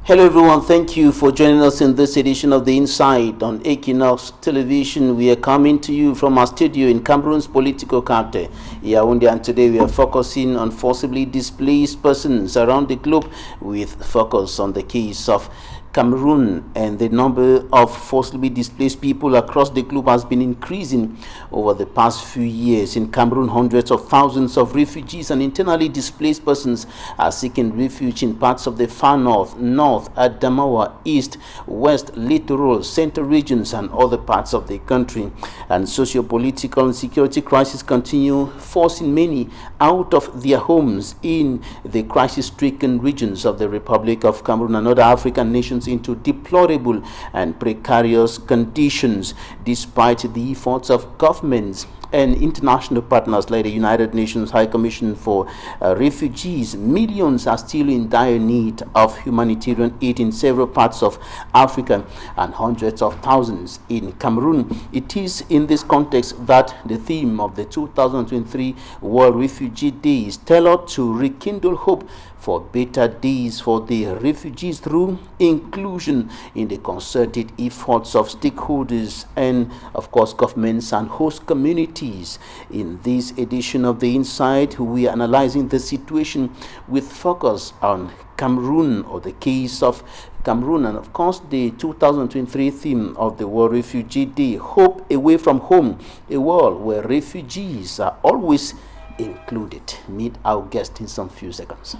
Hello everyone, thank you for joining us in this edition of The Inside on Equinoxe Television. We are coming to you from our studio in Cameroon's political capital, Yaoundé, and today we are focusing on forcibly displaced persons around the globe with focus on the case of Cameroon. And the number of forcibly displaced people across the globe has been increasing over the past few years. In Cameroon, hundreds of thousands of refugees and internally displaced persons are seeking refuge in parts of the far north, Adamawa, east, west, littoral, central regions, and other parts of the country. And socio-political and security crises continue, forcing many out of their homes in the crisis-stricken regions of the Republic of Cameroon and other African nations into deplorable and precarious conditions. Despite the efforts of governments and international partners like the United Nations High Commission for Refugees, millions are still in dire need of humanitarian aid in several parts of Africa and hundreds of thousands in Cameroon. It is in this context that the theme of the 2023 World Refugee Day is tailored to rekindle hope for better days for the refugees through inclusion in the concerted efforts of stakeholders and, of course, governments and host communities. In this edition of The Inside, we are analyzing the situation with focus on Cameroon, or the case of Cameroon, and of course the 2023 theme of the World Refugee Day, Hope Away from Home, a world where refugees are always included. Meet our guest in some few seconds.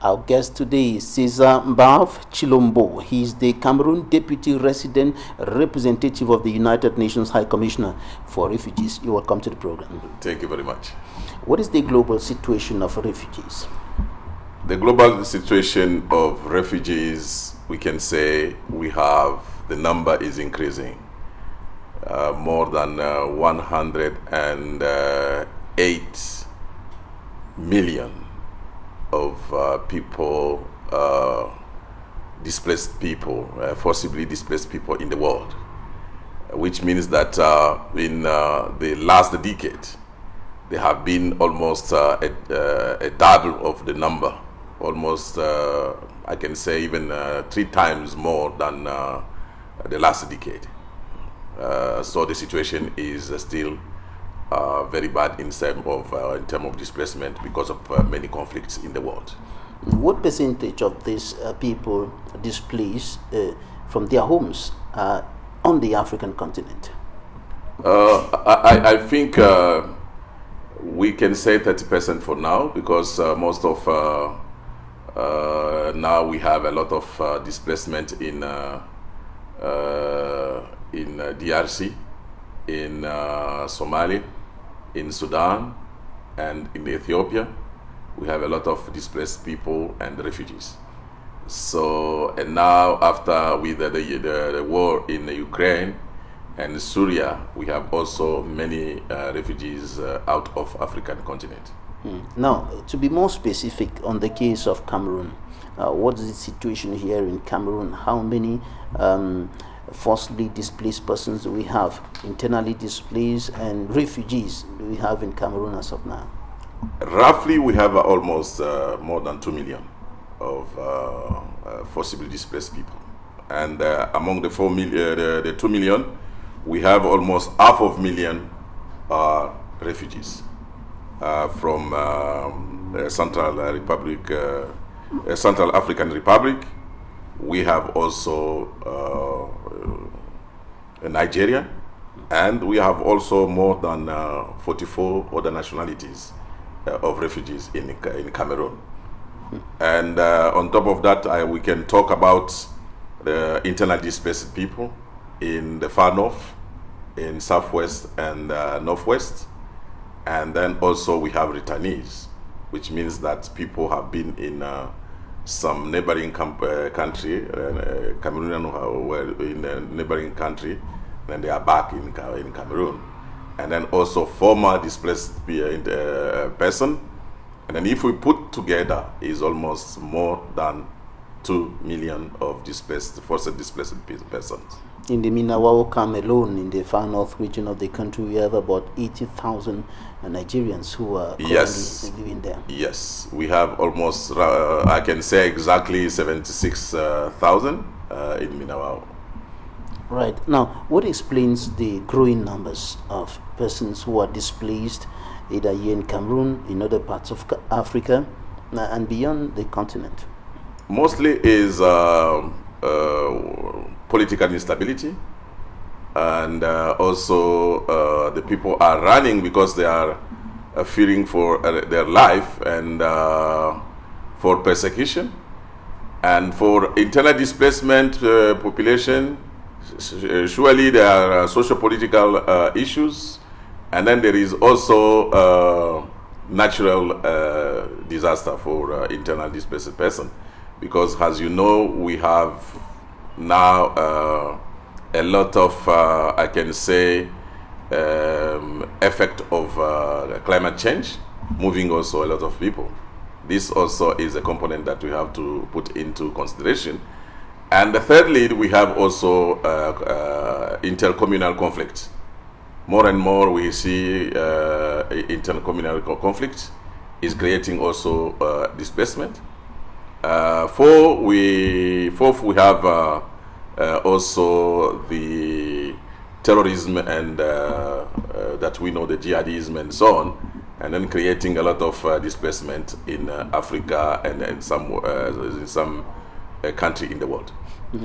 Our guest today is Cesar TSHILOMBO. He is the Cameroon Deputy Resident Representative of the United Nations High Commissioner for Refugees. You're welcome to the program. Thank you very much. What is the global situation of refugees? The global situation of refugees, we can say the number is increasing. More than 108 million of people, displaced people, forcibly displaced people in the world, which means that in the last decade, there have been almost a double of the number, almost, I can say even 3 times more than the last decade. So the situation is still very bad in terms of displacement because of many conflicts in the world. What percentage of these people displaced from their homes on the African continent? I think we can say 30% for now, because most of now we have a lot of displacement in DRC, in Somalia, in Sudan, and in Ethiopia. We have a lot of displaced people and refugees. So, and now after with the war in Ukraine and Syria, we have also many refugees out of African continent. Now, to be more specific on the case of Cameroon, what is the situation here in Cameroon? How many forcibly displaced persons do we have, internally displaced and refugees do we have in Cameroon as of now? Roughly, we have almost more than 2 million of forcibly displaced people, and among the 4 million, the 2 million, we have almost 500,000 refugees from Central African Republic. We have also Nigeria, and we have also more than 44 other nationalities of refugees in Cameroon. And on top of that, we can talk about the internally displaced people in the far north, in southwest and northwest. And then also we have returnees, which means that people have been in some neighboring country, Cameroonian who were in a neighboring country, then they are back in Cameroon. And then also former displaced person. And then if we put together, is almost more than 2 million of forced displaced persons. In the Minawao alone, in the far north region of the country, we have about 80,000 Nigerians who are currently living there. Yes, we have almost, I can say exactly 76,000 in Minawao. Right. Now, what explains the growing numbers of persons who are displaced either here in Cameroon, in other parts of Africa, and beyond the continent? Mostly is political instability, and also the people are running because they are fearing for their life and for persecution, and for internal displacement population. Surely there are socio-political issues, and then there is also natural disaster for internal displaced person, because as you know, we have now a lot of I can say effect of climate change, moving also a lot of people. This also is a component that we have to put into consideration. And thirdly, we have also intercommunal conflict. More and more we see intercommunal conflict is creating also displacement. Fourth, we have also the terrorism and that we know, the jihadism and so on, and then creating a lot of displacement in Africa and in some country in the world.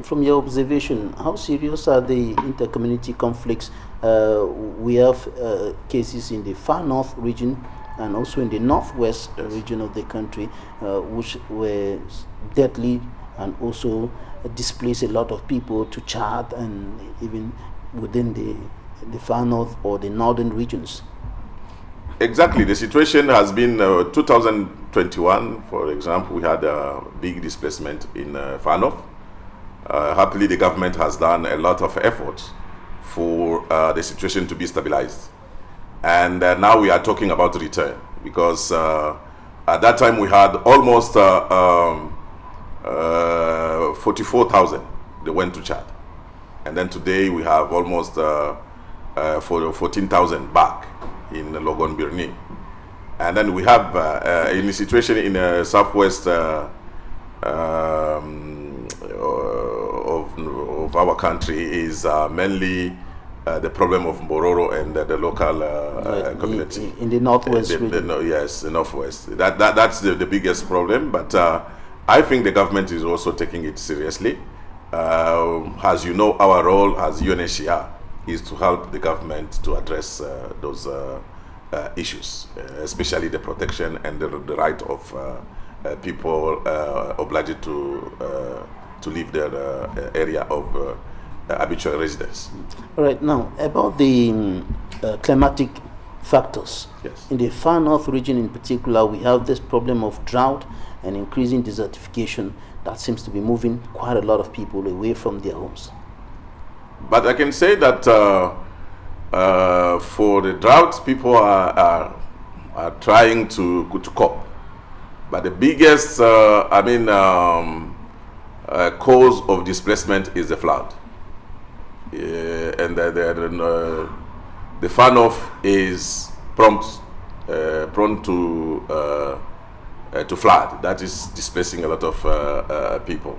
From your observation, how serious are the intercommunity conflicts? We have cases in the far north region and also in the northwest region of the country, which were deadly and also displaced a lot of people to Chad and even within the far north or the northern regions. Exactly. The situation has been 2021, for example, we had a big displacement in far north. Happily, the government has done a lot of efforts for the situation to be stabilized. And now we are talking about return, because at that time we had almost 44,000 that went to Chad. And then today we have almost 14,000 back in Logon Birni. And then we have in the situation in southwest of our country is mainly the problem of Mbororo and the local community. In the northwest region. Yes, the northwest. That's the biggest problem, but I think the government is also taking it seriously. As you know, our role as UNHCR is to help the government to address those issues, especially the protection and the right of people obliged to leave their area of habitual residence. All right, now about the climatic factors. Yes. In the far north region in particular, we have this problem of drought and increasing desertification that seems to be moving quite a lot of people away from their homes. But I can say that for the drought, people are trying to cope. But the biggest, cause of displacement is the flood. And the far north is prone to flood. That is displacing a lot of people.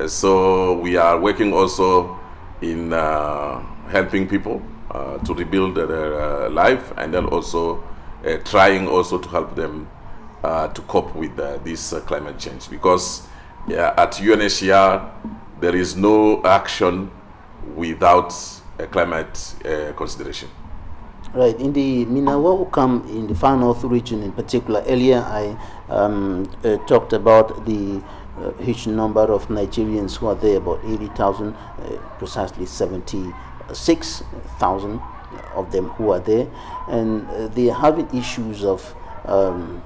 So we are working also in helping people to rebuild their life, and then also trying also to help them to cope with this climate change, because at UNHCR there is no action without a climate consideration. Right. In the Minawao in the far north region in particular, earlier I talked about the huge number of Nigerians who are there, about 80,000, precisely 76,000 of them who are there, and they are having issues of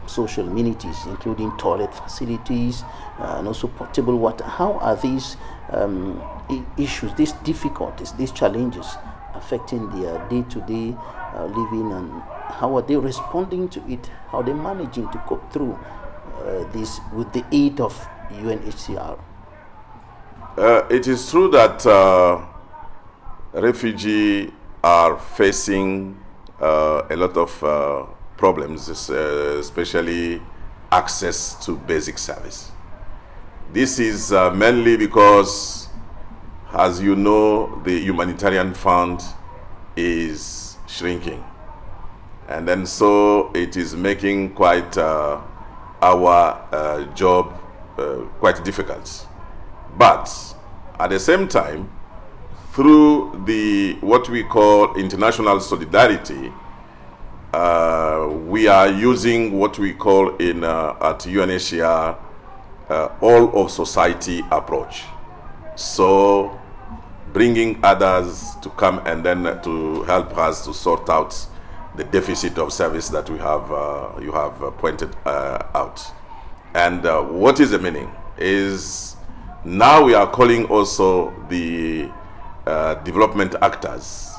social amenities, including toilet facilities and also potable water. How are these issues, these difficulties, these challenges affecting their day-to-day living, and how are they responding to it? How are they managing to cope through this with the aid of UNHCR? It is true that refugees are facing a lot of problems, especially access to basic service. This is mainly because, as you know, the humanitarian fund is shrinking. And then so it is making quite our job quite difficult. But at the same time, through the what we call international solidarity, we are using what we call in at UNHCR all of society approach. So bringing others to come and then to help us to sort out the deficit of service that we have you have pointed out. And what is the meaning is now we are calling also the development actors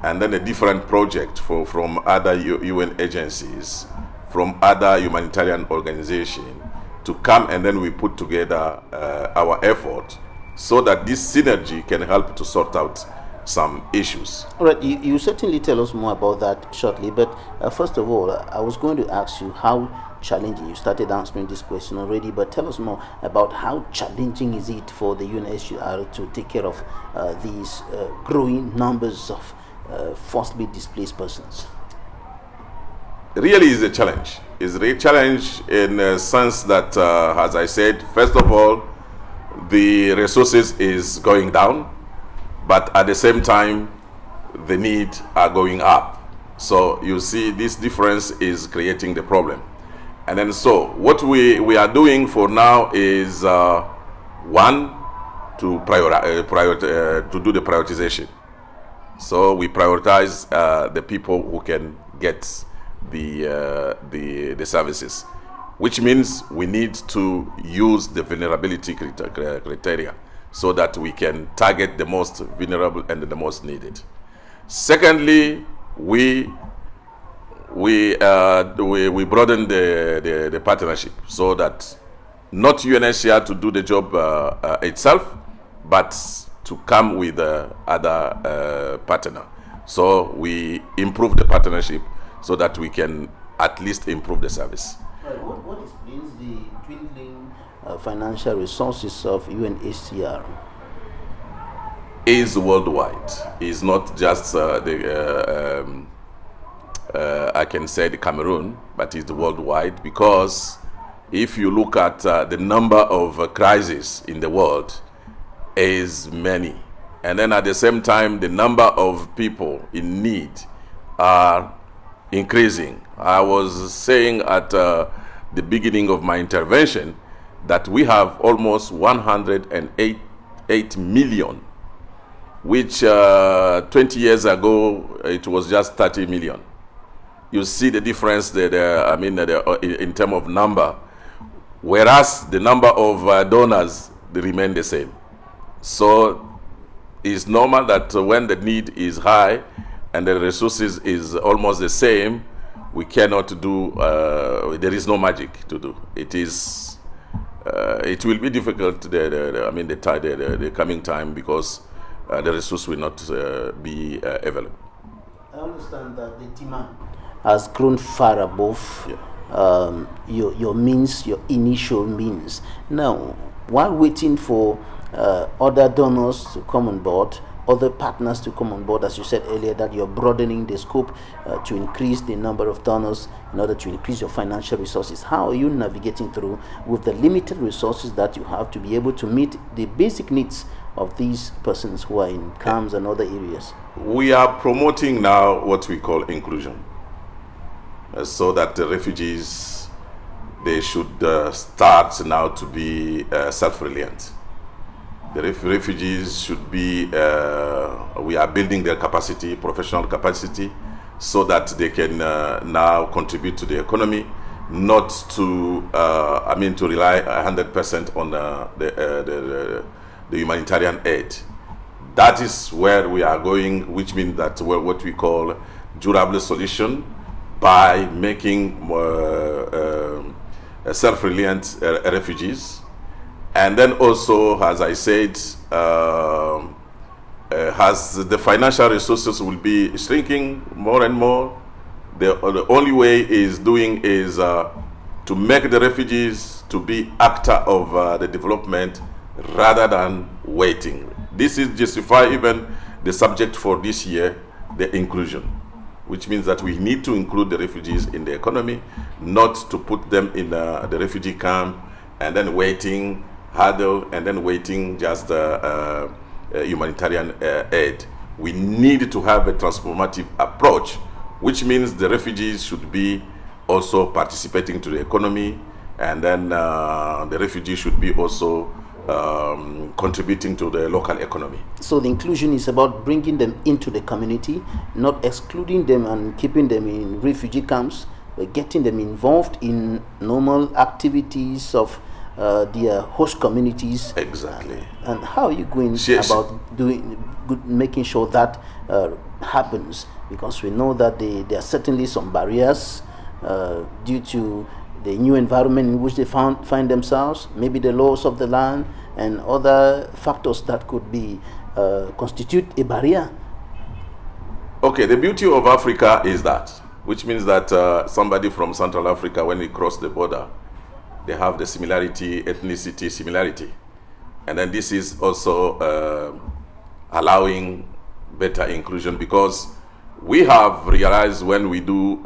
and then a different project from other UN agencies, from other humanitarian organizations to come, and then we put together our effort so that this synergy can help to sort out some issues. All right, you certainly tell us more about that shortly, but first of all, I was going to ask you how challenging, you started answering this question already, but tell us more about how challenging is it for the UNHCR to take care of these growing numbers of forcibly displaced persons? Really is a challenge. It's a challenge in a sense that, as I said, first of all, the resources is going down, but at the same time, the need are going up. So you see, this difference is creating the problem. And then so what we are doing for now is one, to to do the prioritization. So we prioritize the people who can get the services, which means we need to use the vulnerability criteria so that we can target the most vulnerable and the most needed. Secondly, we broaden the partnership so that not UNHCR to do the job itself, but to come with other partner. So we improve the partnership so that we can at least improve the service. What explains the dwindling financial resources of UNHCR? Is worldwide. It's not just I can say the Cameroon, but it's worldwide, because if you look at the number of crises in the world is many, and then at the same time the number of people in need are increasing. I was saying at the beginning of my intervention that we have almost 108 million, which 20 years ago it was just 30 million. You see the difference there, in terms of number, whereas the number of donors, they remain the same. So it's normal that when the need is high and the resources is almost the same, we cannot do, there is no magic to do. It is, it will be difficult, the coming time, because the resource will not be available. I understand that the demand has grown far above your means, your initial means. Now, while waiting for other donors to come on board, other partners to come on board, as you said earlier, that you're broadening the scope to increase the number of donors in order to increase your financial resources. How are you navigating through with the limited resources that you have to be able to meet the basic needs of these persons who are in camps and other areas? We are promoting now what we call inclusion, so that the refugees, they should start now to be self-reliant. The refugees should be, we are building their capacity, professional capacity, so that they can now contribute to the economy, not to, to rely 100% on the humanitarian aid. That is where we are going, which means that what we call durable solution, by making self-reliant refugees, And then also, as I said, as the financial resources will be shrinking more and more, the only way is to make the refugees to be actor of the development rather than waiting. This is justify even the subject for this year, the inclusion, which means that we need to include the refugees in the economy, not to put them in the refugee camp and then waiting, huddle, and then waiting just humanitarian aid. We need to have a transformative approach, which means the refugees should be also participating to the economy, and then the refugees should be also contributing to the local economy. So the inclusion is about bringing them into the community, not excluding them and keeping them in refugee camps, but getting them involved in normal activities of their host communities. Exactly. And how are you going about making sure that happens? Because we know that there are certainly some barriers due to the new environment in which they find themselves, maybe the laws of the land and other factors that could be constitute a barrier. Okay, the beauty of Africa is that, which means that somebody from Central Africa, when he crossed the border, they have the similarity, ethnicity similarity. And then this is also allowing better inclusion, because we have realized when we do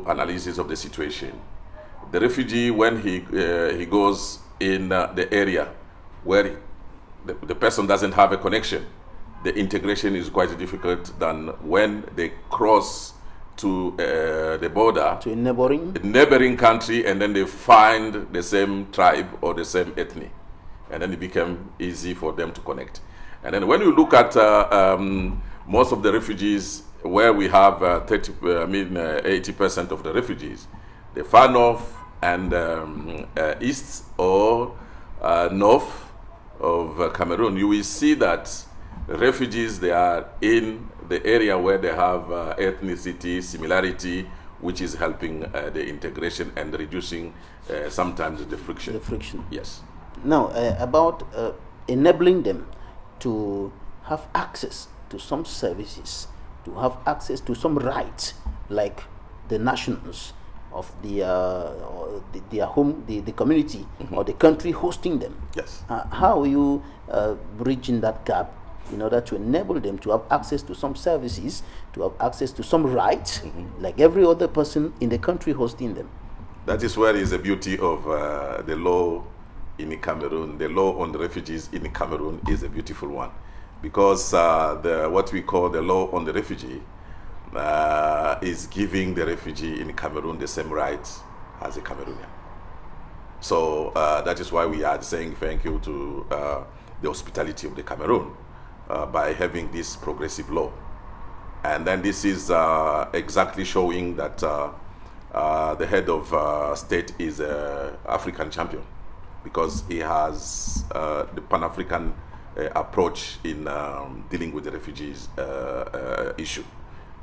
analysis of the situation, the refugee, when he goes in the area where the person doesn't have a connection, the integration is quite difficult than when they cross to the border, to a neighboring country, and then they find the same tribe or the same ethnic, and then it became easy for them to connect. And then when you look at most of the refugees, where we have 80% of the refugees, the far north and east or north of Cameroon, you will see that refugees, they are in the area where they have ethnicity similarity, which is helping the integration and reducing sometimes the friction. Yes. Now, about enabling them to have access to some services, to have access to some rights, like the nationals of their home, the community, or the country hosting them. Yes. How are you bridging that gap in order to enable them to have access to some services, to have access to some rights, like every other person in the country hosting them? That is where is the beauty of the law in Cameroon. The law on the refugees in Cameroon is a beautiful one, because what we call the law on the refugee is giving the refugee in Cameroon the same rights as a Cameroonian. So that is why we are saying thank you to the hospitality of the Cameroon by having this progressive law. And then this is exactly showing that the head of state is an African champion, because he has the Pan-African approach in dealing with the refugees issue.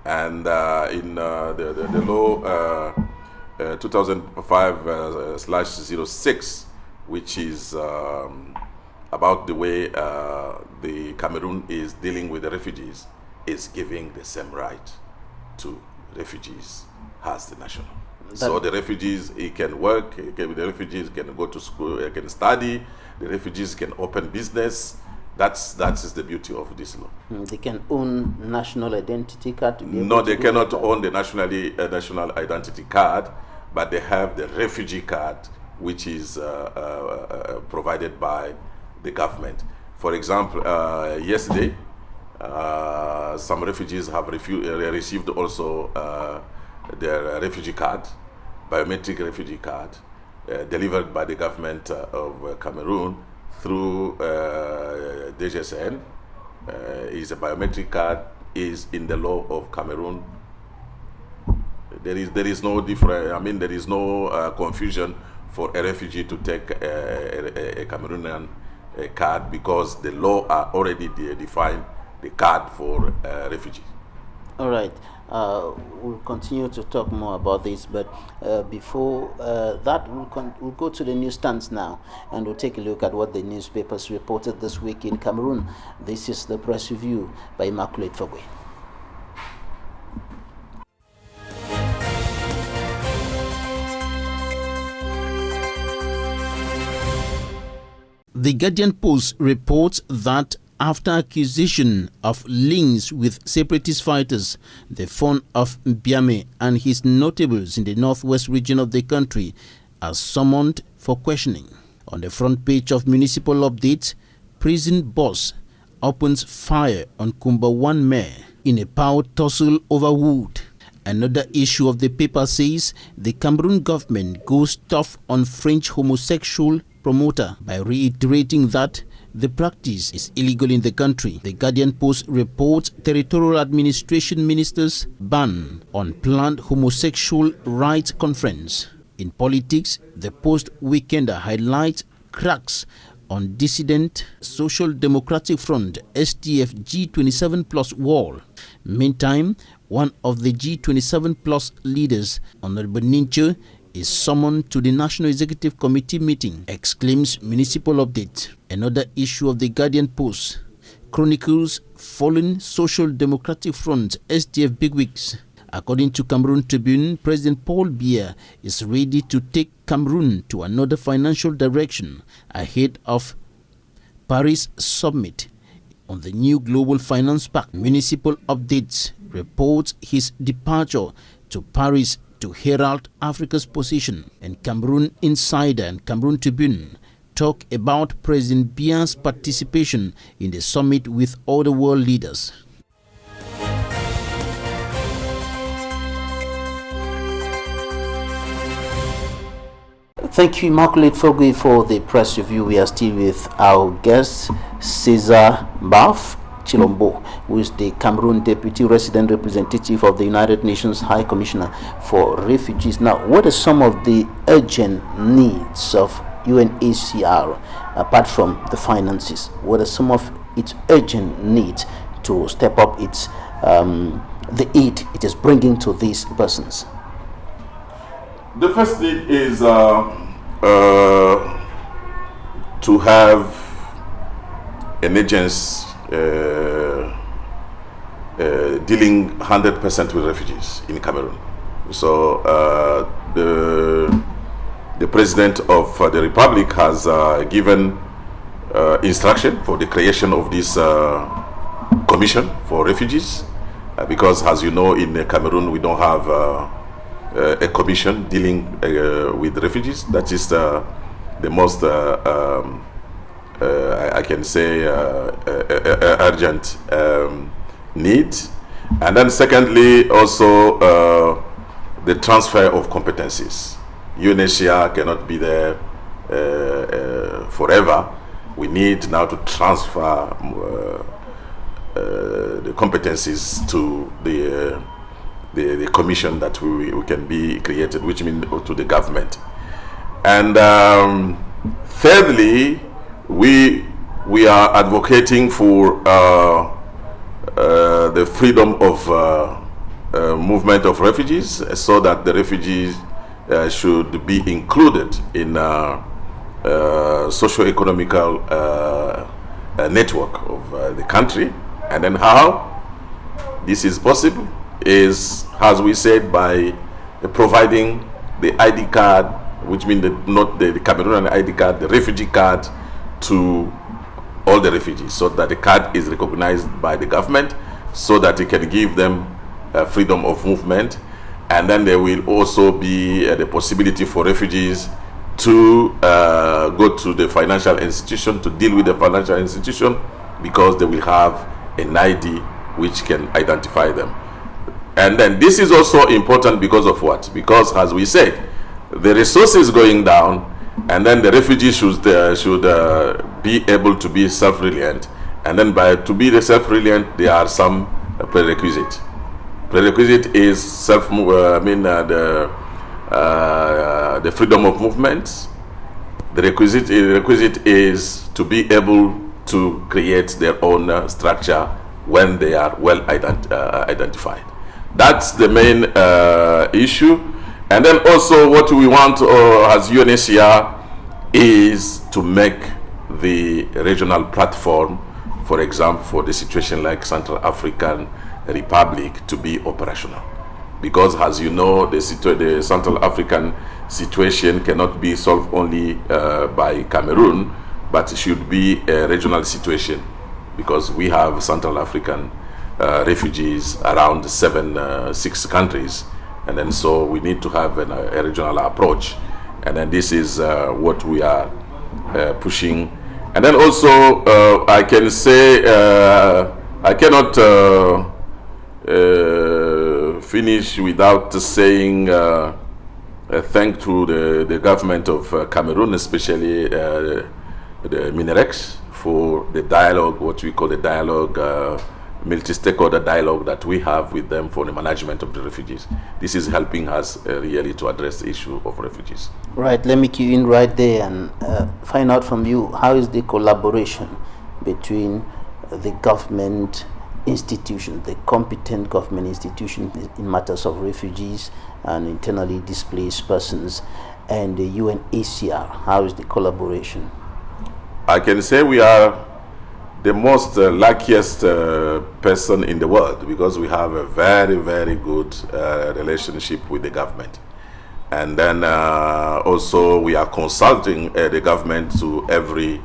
And in the law 2005/06, which is about the way the Cameroon is dealing with the refugees, is giving the same right to refugees as the national. So the refugees, he can work, the refugees can go to school, can study, the refugees can open business. That is the beauty of this law. They can own national identity card? No, they cannot own the national identity card, but they have the refugee card, which is provided by the government. For example, yesterday, some refugees have received also their refugee card, biometric refugee card, delivered by the government of Cameroon through DGSN. Is a biometric card, is in the law of Cameroon. There is no different. I mean, there is no confusion for a refugee to take a Cameroonian card, because the law are already defined the card for refugees. All right. We'll continue to talk more about this, but before that, we'll go to the newsstands now, and we'll take a look at what the newspapers reported this week in Cameroon. This is the press review by Immaculate Fogwe. The Guardian Post reports that after accusation of links with separatist fighters, the fund of Mbiame and his notables in the northwest region of the country are summoned for questioning. On the front page of Municipal Update, prison boss opens fire on Kumba 1 mayor in a power tussle over wood. Another issue of the paper says the Cameroon government goes tough on French homosexual promoter by reiterating that the practice is illegal in the country. The Guardian Post reports territorial administration ministers ban on planned homosexual rights conference. In politics, the Post Weekender highlights cracks on dissident Social Democratic Front SDF G27 Plus wall. Meantime, one of the G27 Plus leaders, Honorable Nincho, is summoned to the National Executive Committee meeting, exclaims Municipal Update. Another issue of the Guardian Post chronicles fallen Social Democratic Front SDF bigwigs. According to Cameroon Tribune, President Paul Biya is ready to take Cameroon to another financial direction ahead of Paris summit on the new Global Finance Pact. Municipal Updates reports his departure to Paris to herald Africa's position, and Cameroon Insider and Cameroon Tribune talk about President Biya's participation in the summit with other world leaders. Thank you, Immaculate Fogwe, for the press review. We are still with our guest, Cesar TSHILOMBO, who is the Cameroon Deputy Resident Representative of the United Nations High Commissioner for Refugees. Now, what are some of the urgent needs of UNHCR, apart from the finances? What are some of its urgent needs to step up its the aid it is bringing to these persons? The first need is to have an agency dealing 100% with refugees in Cameroon. So the President of the Republic has given instruction for the creation of this commission for refugees, because, as you know, in Cameroon we don't have a commission dealing with refugees. That is the most I can say urgent need. And then secondly, also the transfer of competencies. UNHCR cannot be there forever. We need now to transfer the competencies to the commission that we can be created, which means to the government. And thirdly, we are advocating for the freedom of movement of refugees, so that the refugees should be included in socio-economical network of the country. And then how this is possible is, as we said, by providing the ID card, which means not the Cameroonian ID card, the refugee card, to all the refugees, so that the card is recognized by the government, so that it can give them freedom of movement. And then there will also be the possibility for refugees to go to the financial institution, to deal with the financial institution, because they will have an ID which can identify them. And then this is also important because of what? Because, as we said, the resources going down, and then the refugees should be able to be self-reliant. And then to be self-reliant, there are some prerequisites. Prerequisite is the freedom of movement. The requisite is to be able to create their own structure when they are well identified. That's the main issue. And then also what we want as UNHCR is to make the regional platform, for example, for the situation like Central African Republic, to be operational. Because as you know, the Central African situation cannot be solved only by Cameroon, but it should be a regional situation, because we have Central African refugees around 6 countries, and then so we need to have a regional approach, and then this is what we are pushing. And then also I can say I cannot finish without saying thank to the government of Cameroon, especially the MINEREX, for the dialogue, what we call the dialogue, multi-stakeholder dialogue that we have with them for the management of the refugees. This is helping us really to address the issue of refugees. Right, let me cue in right there and find out from you, how is the collaboration between the government institutions, the competent government institutions in matters of refugees and internally displaced persons, and the UNHCR? How is the collaboration? I can say we are the most luckiest person in the world, because we have a very, very good relationship with the government. And then also we are consulting the government to every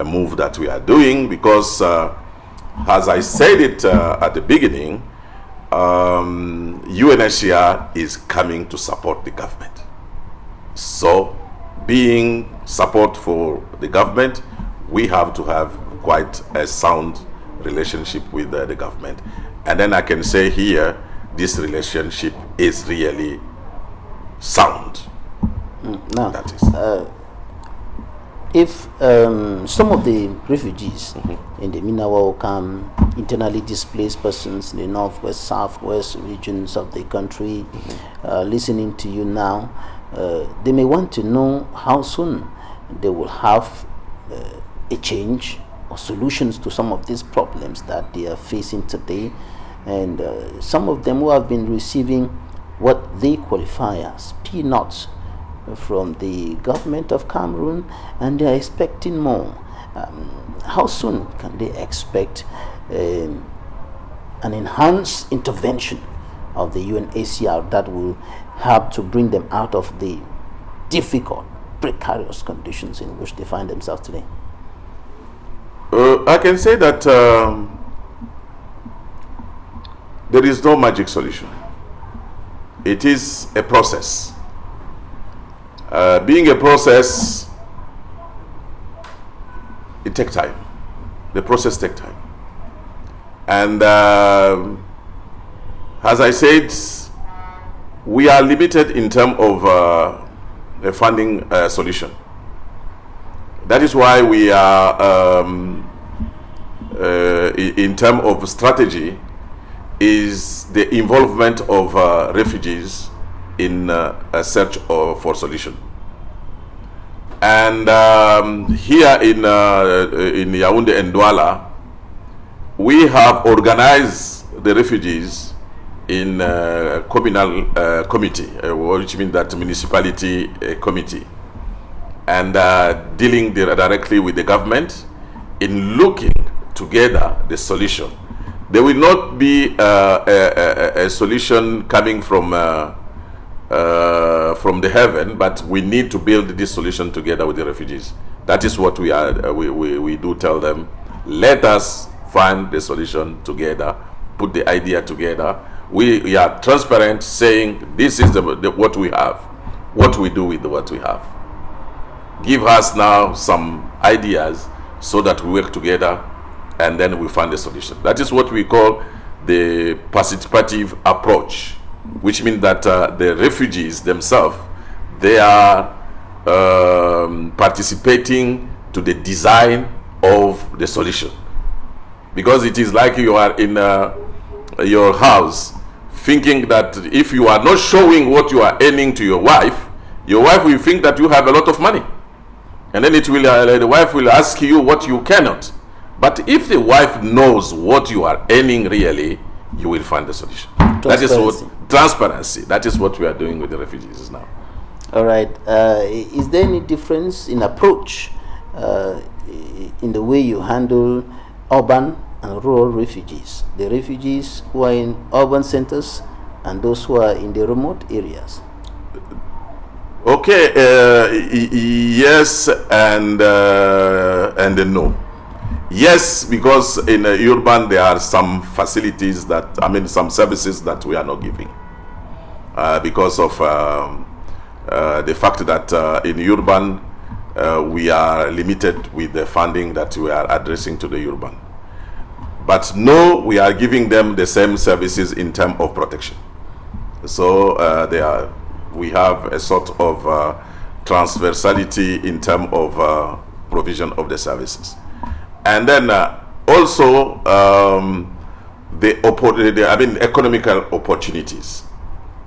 move that we are doing, because as I said it at the beginning, UNHCR is coming to support the government. So being support for the government, we have to have quite a sound relationship with the government. And then I can say here, this relationship is really sound. Now, that is. If some of the refugees in the Minawa camp, internally displaced persons in the northwest, southwest regions of the country, listening to you now, they may want to know how soon they will have a change or solutions to some of these problems that they are facing today. And some of them who have been receiving what they qualify as peanuts from the government of Cameroon, and they are expecting more. How soon can they expect an enhanced intervention of the UNHCR that will help to bring them out of the difficult, precarious conditions in which they find themselves today? I can say that there is no magic solution. It is a process. Being a process, it takes time. The process takes time. And as I said, we are limited in terms of a funding solution. That is why we are, in terms of strategy, is the involvement of refugees in a search for solution. And here in Yaoundé and Douala, we have organized the refugees in a communal committee, which means that municipality committee, and dealing directly with the government in looking together the solution. There will not be a solution coming from the heaven, but we need to build this solution together with the refugees. That is what we are. We do tell them, let us find the solution together, put the idea together. We are transparent, saying this is what we have, what we do with what we have. Give us now some ideas so that we work together, and then we find a solution. That is what we call the participative approach, which means that the refugees themselves, they are participating to the design of the solution. Because it is like you are in your house, thinking that if you are not showing what you are earning to your wife will think that you have a lot of money. And then the wife will ask you what you cannot. But if the wife knows what you are earning really, you will find the solution. That is what transparency. That is what we are doing with the refugees now. All right. Is there any difference in approach in the way you handle urban and rural refugees? The refugees who are in urban centers and those who are in the remote areas? Okay. Yes and no. Yes, because in urban there are some facilities that, some services that we are not giving because of the fact that in urban we are limited with the funding that we are addressing to the urban. But no, we are giving them the same services in terms of protection. So we have a sort of transversality in terms of provision of the services. And then also economical opportunities.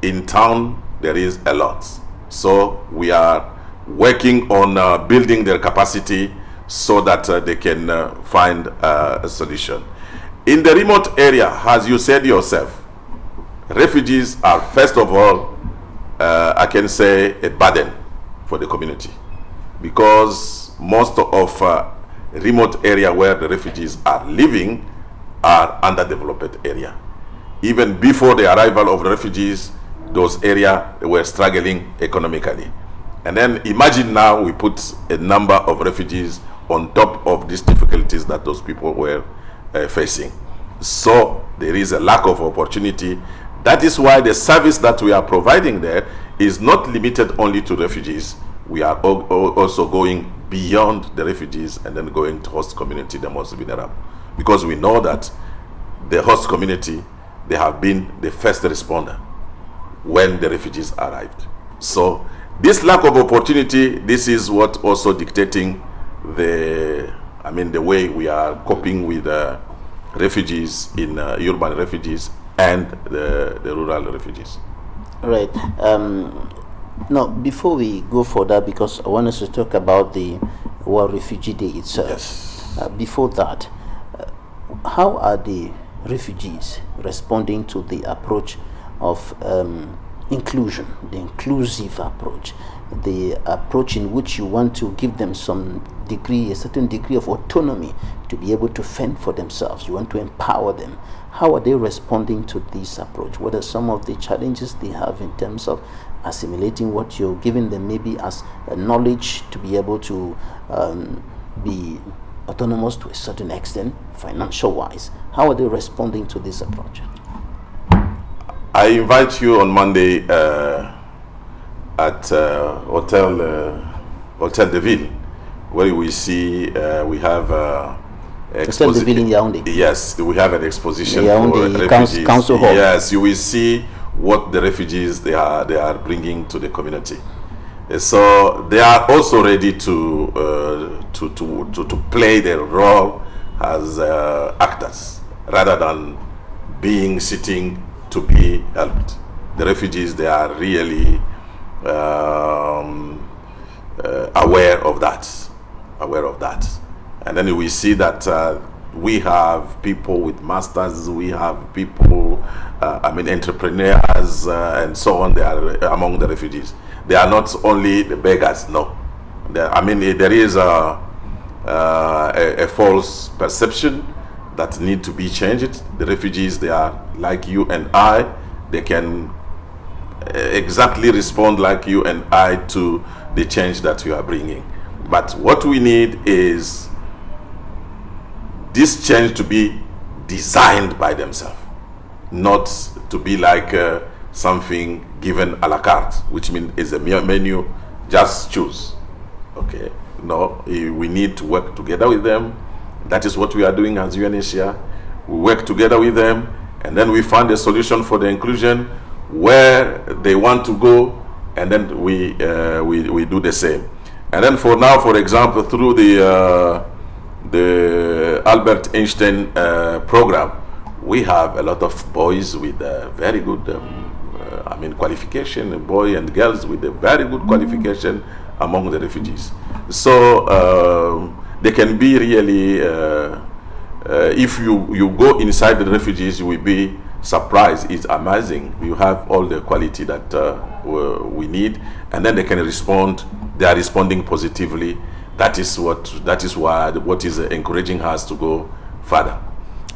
In town, there is a lot. So we are working on building their capacity so that they can find a solution. In the remote area, as you said yourself, refugees are, first of all, I can say, a burden for the community, because most of remote area where the refugees are living are underdeveloped area. Even before the arrival of the refugees, those areas were struggling economically. And then imagine now we put a number of refugees on top of these difficulties that those people were facing. So there is a lack of opportunity. That is why the service that we are providing there is not limited only to refugees. We are also going beyond the refugees and then going to host community, the most vulnerable. Because we know that the host community, they have been the first responder when the refugees arrived. So this lack of opportunity, this is what also dictating the way we are coping with refugees in urban refugees and the rural refugees. Right. Now, before we go further, because I want us to talk about the World Refugee Day itself. Yes. Before that, how are the refugees responding to the approach of inclusion, the inclusive approach, the approach in which you want to give them some degree, a certain degree of autonomy to be able to fend for themselves? You want to empower them. How are they responding to this approach? What are some of the challenges they have in terms of assimilating what you're giving them, maybe as a knowledge to be able to be autonomous to a certain extent, financial wise? How are they responding to this approach? I invite you on Monday at Hotel de Ville, where we see we have Hotel de Ville in Yaoundé. Yes, we have an exposition Yaoundé for refugees. Council Hall. Yes, you will see what the refugees they are bringing to the community. So they are also ready to play their role as actors rather than sitting to be helped. The refugees, they are really aware of that. And then we see that we have people with masters, we have people, entrepreneurs and so on. They are among the refugees. They are not only the beggars, no. There is a false perception that need to be changed. The refugees, they are like you and I. They can exactly respond like you and I to the change that you are bringing. But what we need is this change to be designed by themselves, not to be like something given a la carte, which means is a menu, just choose. Okay, no, we need to work together with them. That is what we are doing as UNHCR. We work together with them, and then we find a solution for the inclusion where they want to go, and then we do the same. And then for now, for example, through the Albert Einstein program, we have a lot of boys with very good qualification, boys and girls with a very good qualification among the refugees. So they can be really If you go inside the refugees, you will be surprised. It's amazing. You have all the quality that we need, and then they can respond. They are responding positively. That is what is encouraging us to go further.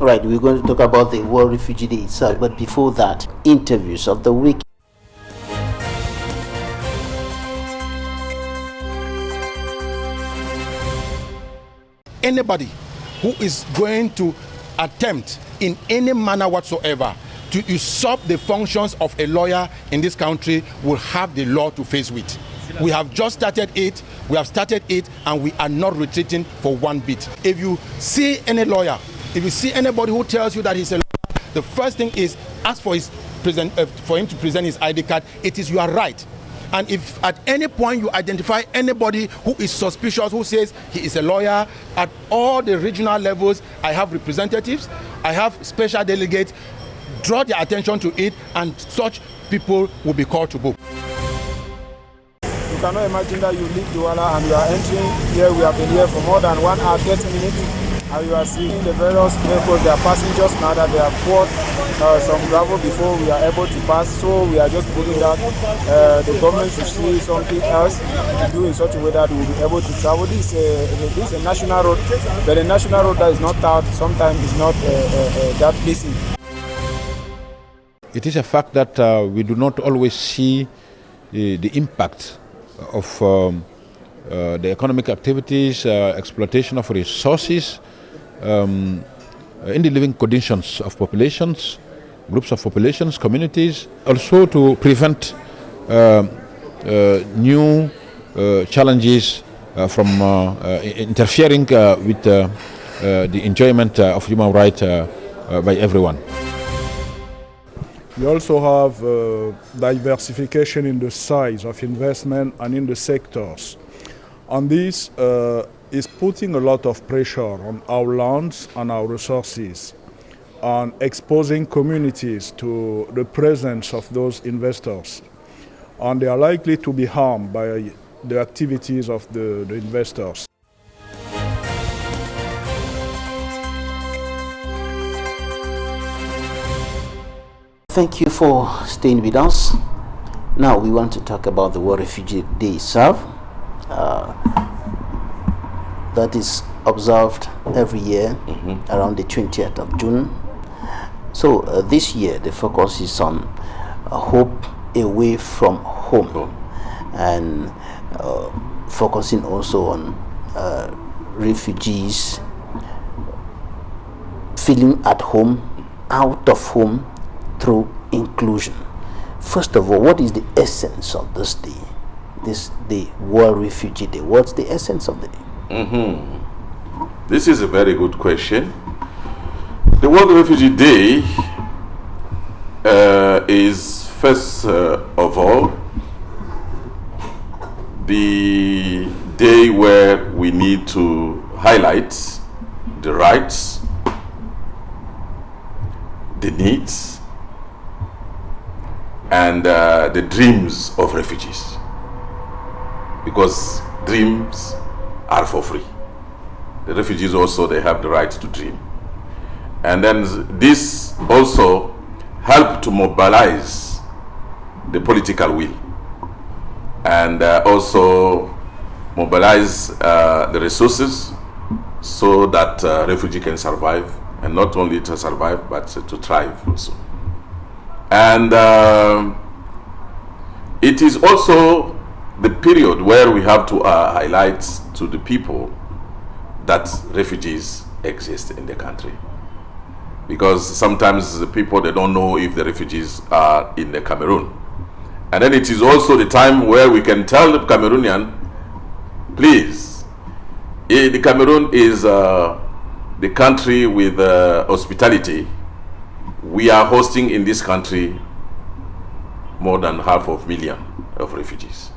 Right, we're going to talk about the World Refugee Day itself, but before that, interviews of the week. Anybody who is going to attempt in any manner whatsoever to usurp the functions of a lawyer in this country will have the law to face with. We have just started it, and we are not retreating for one bit. If you see any lawyer, if you see anybody who tells you that he's a lawyer, the first thing is ask for him to present his ID card. It is your right. And if at any point you identify anybody who is suspicious, who says he is a lawyer, at all the regional levels, I have representatives, I have special delegates, draw their attention to it, and such people will be called to book. You cannot imagine that you leave Douala and you are entering here. We have been here for more than 1 hour, 30 minutes. And you are seeing the various vehicles, they are passengers now that they have poured some gravel before we are able to pass. So we are just putting that the government should see something else to do in such a way that we will be able to travel. This is a national road, but a national road that is not out sometimes is not that pleasing. It is a fact that we do not always see the impact of the economic activities, exploitation of resources, in the living conditions of populations, groups of populations, communities, also to prevent new challenges from interfering with the enjoyment of human rights by everyone. We also have diversification in the size of investment and in the sectors. And this is putting a lot of pressure on our lands and our resources and exposing communities to the presence of those investors. And they are likely to be harmed by the activities of the investors. Thank you for staying with us. Now we want to talk about the World Refugee Day itself. That is observed every year around the 20th of June. So this year the focus is on hope away from home, and focusing also on refugees feeling at home, out of home, through inclusion. First of all, what is the essence of this day, the World Refugee Day? What's the essence of the day? This is a very good question. The World Refugee Day is first of all the day where we need to highlight the rights, the needs, and the dreams of refugees, because dreams are for free. The refugees also, they have the right to dream. And then this also help to mobilize the political will, and also mobilize the resources so that refugee can survive, and not only to survive but to thrive also. And it is also the period where we have to highlight to the people that refugees exist in the country, because sometimes the people, they don't know if the refugees are in the Cameroon. And then it is also the time where we can tell the Cameroonian, please, the Cameroon is the country with hospitality. We are hosting in this country more than 500,000 of refugees.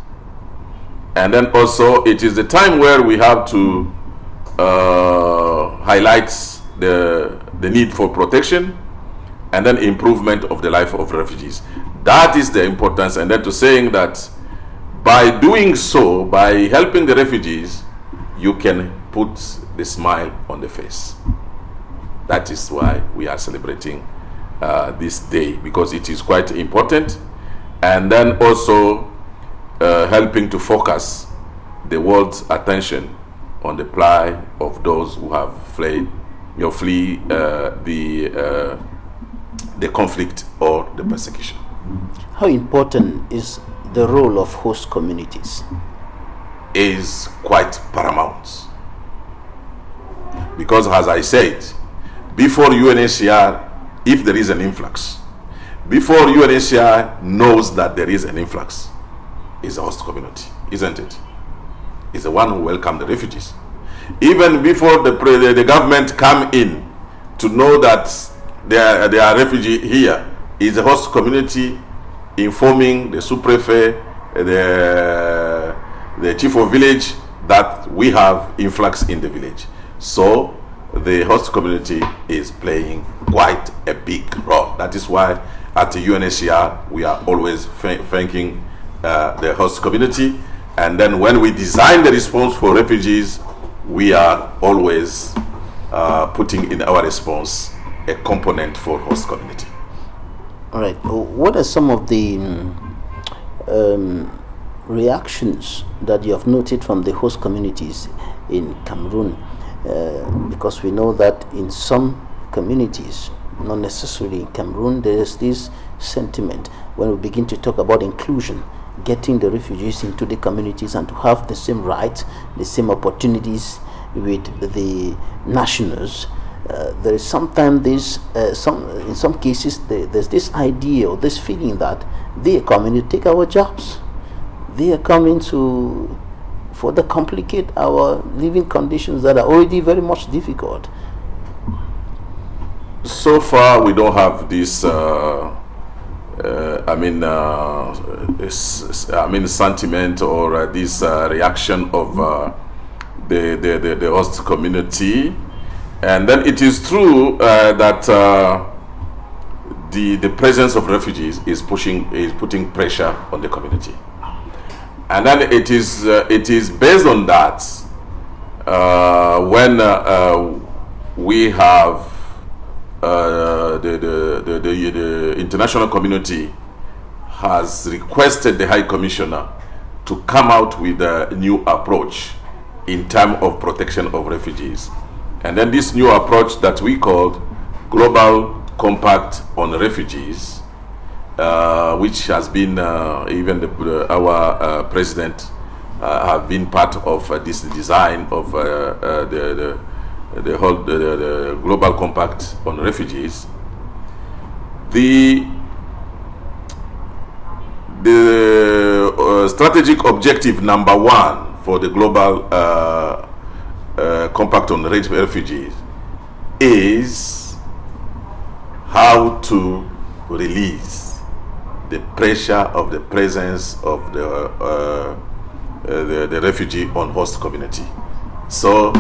And then also it is the time where we have to highlight the need for protection and then improvement of the life of refugees. That is the importance. And then to saying that by doing so, by helping the refugees, you can put the smile on the face. That is why we are celebrating this day, because it is quite important, and then also helping to focus the world's attention on the plight of those who have flee the conflict or the persecution. How important is the role of host communities? Is quite paramount, because as I said, before UNHCR, if there is an influx, before UNHCR knows that there is an influx, is the host community, isn't it? Is the one who welcomed the refugees. Even before the government come in to know that there are refugees here, is the host community informing the sous-prefet, the chief of village, that we have influx in the village. So the host community is playing quite a big role. That is why at the UNHCR we are always thanking the host community, and then when we design the response for refugees, we are always putting in our response a component for host community. All right. What are some of the reactions that you have noted from the host communities in Cameroon? Because we know that in some communities, not necessarily in Cameroon, there is this sentiment when we begin to talk about inclusion, getting the refugees into the communities and to have the same rights, the same opportunities with the nationals. There is sometimes this, in some cases, there's this idea or this feeling that they are coming to take our jobs. They are coming to further complicate our living conditions that are already very much difficult. So far, we don't have this. Sentiment or this reaction of the host community, and then it is true that the presence of refugees is putting pressure on the community, and then it is based on that when we have the international community has requested the High Commissioner to come out with a new approach in terms of protection of refugees. And then this new approach that we called Global Compact on Refugees, which has been even our president have been part of this design of the Global Compact on Refugees. The strategic objective number one for the Global Compact on Refugees is how to release the pressure of the presence of the refugee on host community. So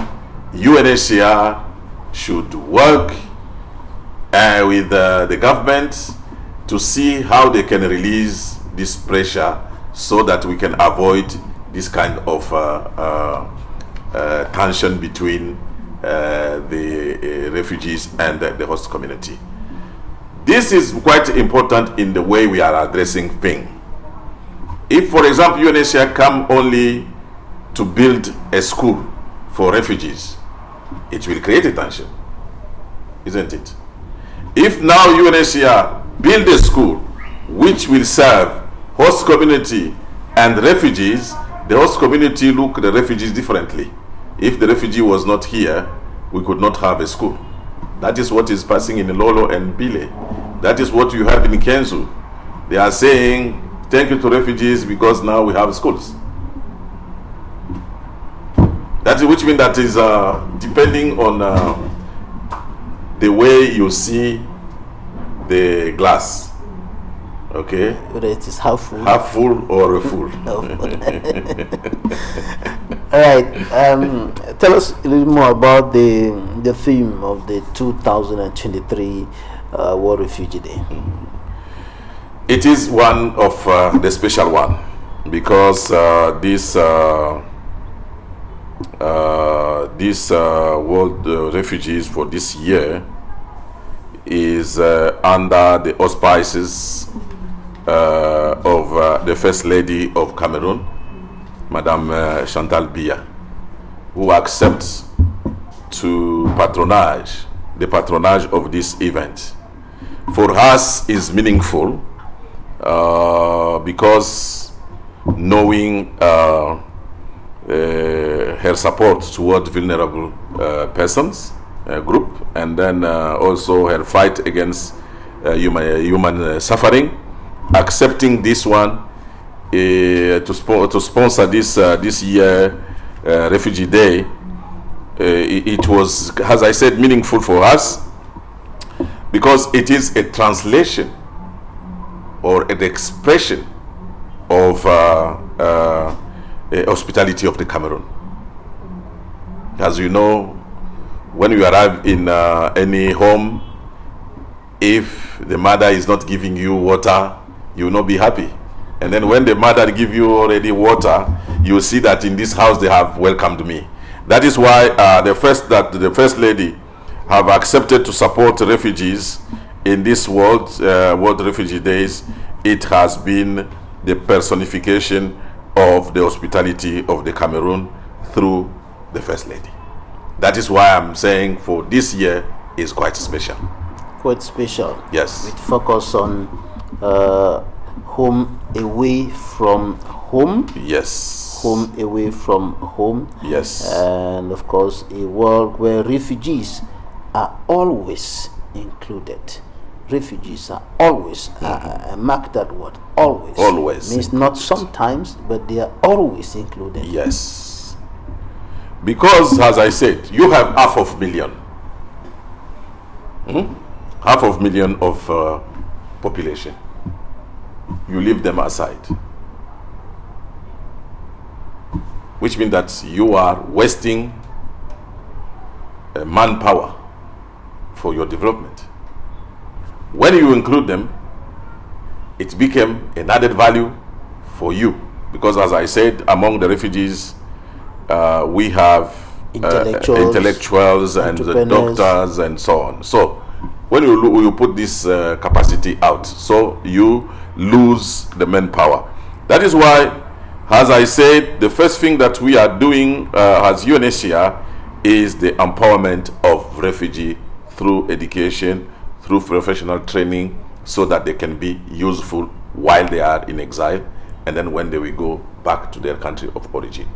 UNHCR should work with the government to see how they can release this pressure so that we can avoid this kind of tension between the refugees and the host community. This is quite important in the way we are addressing things. If, for example, UNHCR come only to build a school for refugees, it will create a tension, isn't it? If now UNHCR build a school which will serve host community and refugees, the host community look at the refugees differently. If the refugee was not here, we could not have a school. That is what is passing in Lolo and Bile. That is what you have in Kenzu. They are saying, thank you to refugees because now we have schools. That is, which means that is depending on the way you see the glass. Okay? Whether it is half full. Half full or full. All right. Tell us a little more about the theme of the 2023 World Refugee Day. It is one of the special one because this World Refugees for this year is under the auspices of the First Lady of Cameroon, Madame Chantal Biya, who accepts to the patronage of this event. For us is meaningful because knowing her support toward vulnerable persons group, and then also her fight against human suffering, accepting this one to sponsor this year Refugee Day. It was, as I said, meaningful for us because it is a translation or an expression of hospitality of the Cameroon. As you know, when you arrive in any home, if the mother is not giving you water, you will not be happy. And then when the mother give you already water, you see that in this house they have welcomed me. That is why the First Lady have accepted to support refugees in this World Refugee Days. It has been the personification of the hospitality of the Cameroon through the First Lady. That is why I'm saying for this year is quite special. Quite special. Yes. With focus on home away from home. Yes. Home away from home. Yes. And of course, a world where refugees are always included. Refugees are always, mark that word, always. Always. Means not sometimes, but they are always included. Yes. Because, as I said, you have 500,000. 500,000 of population. You leave them aside. Which means that you are wasting manpower for your development. When you include them, it became an added value for you. Because as I said, among the refugees, we have intellectuals and the doctors and so on. So when you put this capacity out, so you lose the manpower. That is why, as I said, the first thing that we are doing as UNHCR is the empowerment of refugees through education, through professional training, so that they can be useful while they are in exile, and then when they will go back to their country of origin.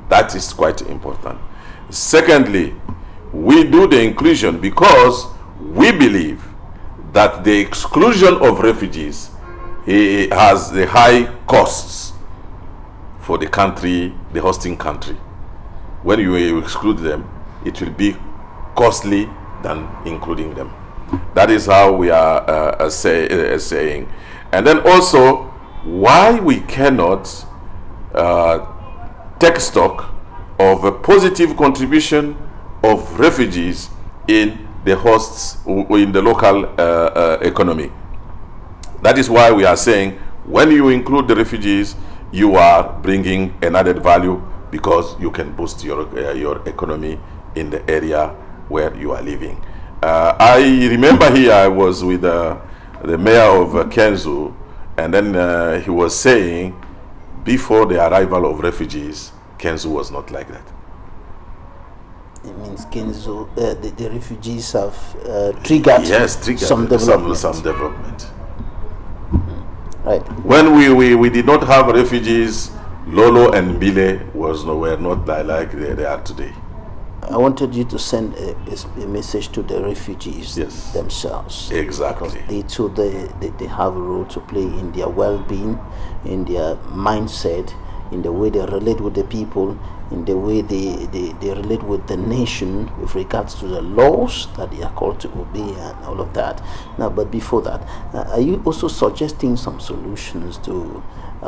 That is quite important. Secondly, we do the inclusion because we believe that the exclusion of refugees has the high costs for the country, the hosting country. When you exclude them, it will be costly than including them. That is how we are saying. And then also, why we cannot take stock of a positive contribution of refugees in the hosts, in the local economy. That is why we are saying, when you include the refugees, you are bringing an added value because you can boost your economy in the area where you are living. I remember here I was with the mayor of Kenzu, and then he was saying before the arrival of refugees, Kenzu was not like that. It means Kenzu, the refugees have triggered some development. Some development. Right. When we did not have refugees, Lolo and Bile were not like they are today. I wanted you to send a message to the refugees themselves. Exactly. Because they too, they have a role to play in their well-being, in their mindset, in the way they relate with the people, in the way they relate with the nation with regards to the laws that they are called to obey and all of that. Now, but before that, are you also suggesting some solutions to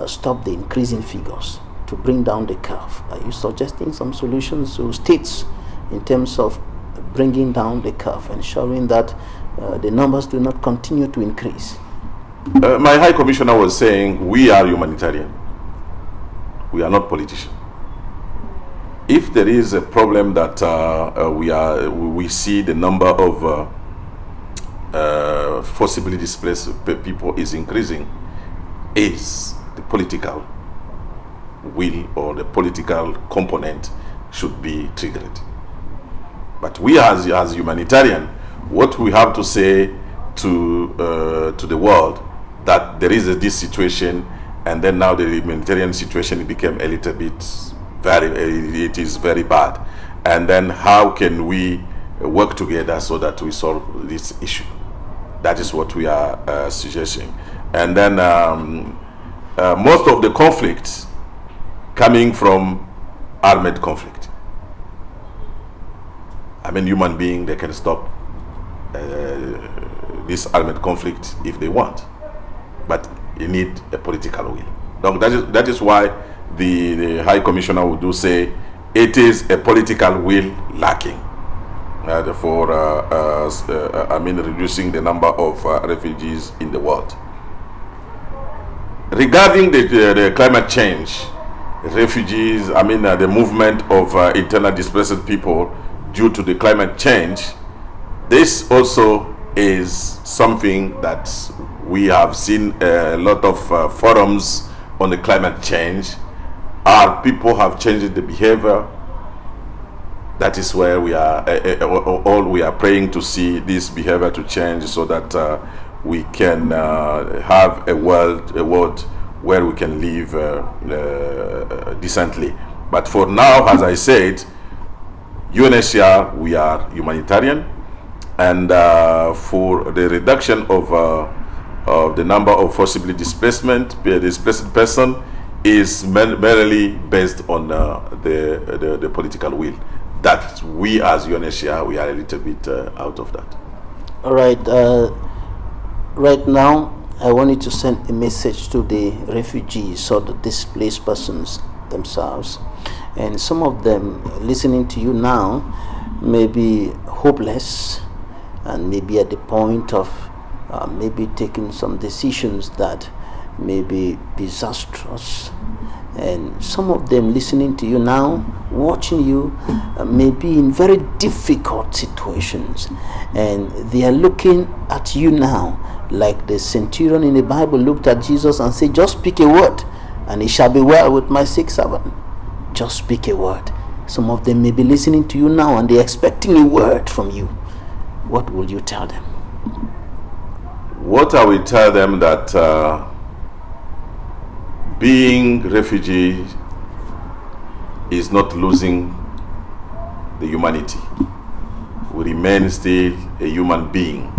stop the increasing figures, to bring down the curve? Are you suggesting some solutions to states in terms of bringing down the curve, ensuring that the numbers do not continue to increase? My High Commissioner was saying we are humanitarian. We are not politicians. If there is a problem that we see the number of forcibly displaced people is increasing is the political will, or the political component should be triggered. But we as humanitarian, what we have to say to the world, that there is this situation, and then now the humanitarian situation became a little bit it is very bad, and then how can we work together so that we solve this issue? That is what we are suggesting. And then most of the conflicts coming from armed conflict. I mean, human beings, they can stop this armed conflict if they want, but you need a political will. Donc that is why the High Commissioner would do say it is a political will lacking for reducing the number of refugees in the world. Regarding the climate change, refugees, the movement of internal displaced people due to the climate change, this also is something that we have seen a lot of forums on the climate change. Our people have changed the behavior. That is where we are all we are praying to see this behavior to change, so that we can have a world where we can live decently. But for now, as I said, UNHCR, we are humanitarian, and for the reduction of the number of forcibly displaced person is merely based on the political will. That we as UNHCR, we are a little bit out of that. All right. Right now, I want you to send a message to the refugees or the displaced persons themselves. And some of them listening to you now may be hopeless and maybe at the point of maybe taking some decisions that may be disastrous. And some of them listening to you now, watching you, may be in very difficult situations, and they are looking at you now like the centurion in the Bible looked at Jesus and said, just speak a word and it shall be well with my sick servant. Just speak a word. Some of them may be listening to you now and they're expecting a word from you. What will you tell them? What I will tell them, that being refugee is not losing the humanity. We remain still a human being.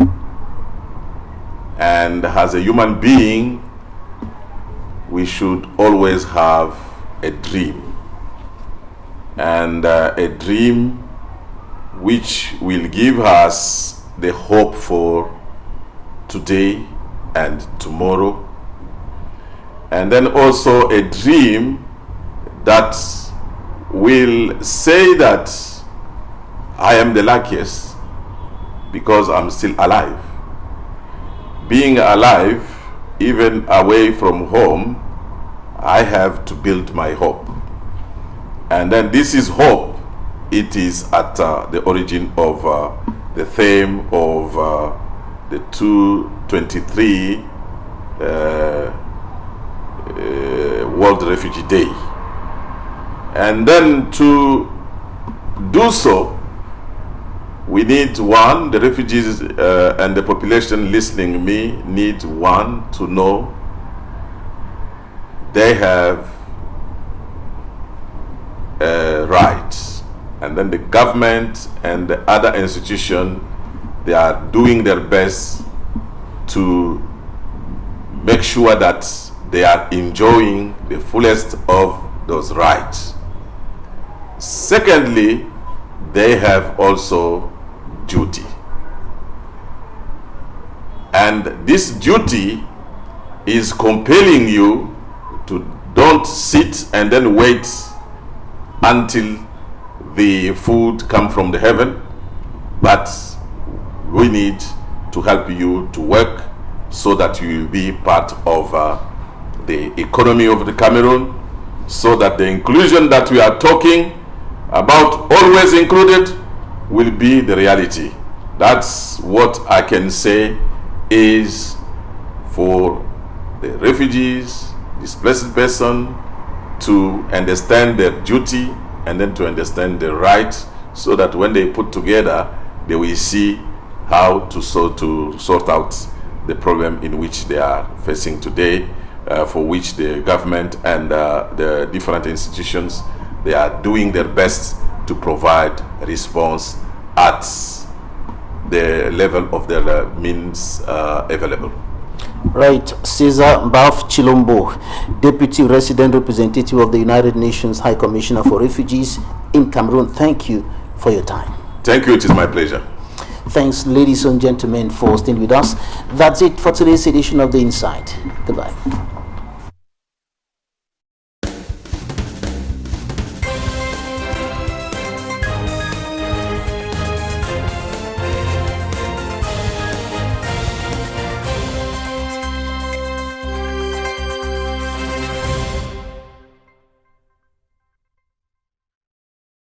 And as a human being, we should always have a dream. And a dream which will give us the hope for today and tomorrow. And then also a dream that will say that I am the luckiest because I'm still alive. Being alive, even away from home, I have to build my hope. And then this is hope. It is at the origin of the theme of the 223 World Refugee Day. And then to do so, we need the refugees and the population listening me need to know they have rights. And then the government and the other institution, they are doing their best to make sure that they are enjoying the fullest of those rights. Secondly, they have also duty. And this duty is compelling you to don't sit and then wait until the food come from the heaven, but we need to help you to work so that you will be part of the economy of the Cameroon, so that the inclusion that we are talking about, always included, will be the reality. That's what I can say is for the refugees, displaced person, to understand their duty and then to understand the right, so that when they put together, they will see how to sort out the problem in which they are facing today, for which the government and the different institutions, they are doing their best to provide response at the level of their means available. Right, Cesar TSHILOMBO, Deputy Resident Representative of the United Nations High Commissioner for Refugees in Cameroon. Thank you for your time. Thank you, it is my pleasure. Thanks, ladies and gentlemen, for staying with us. That's it for today's edition of The Insight. Goodbye.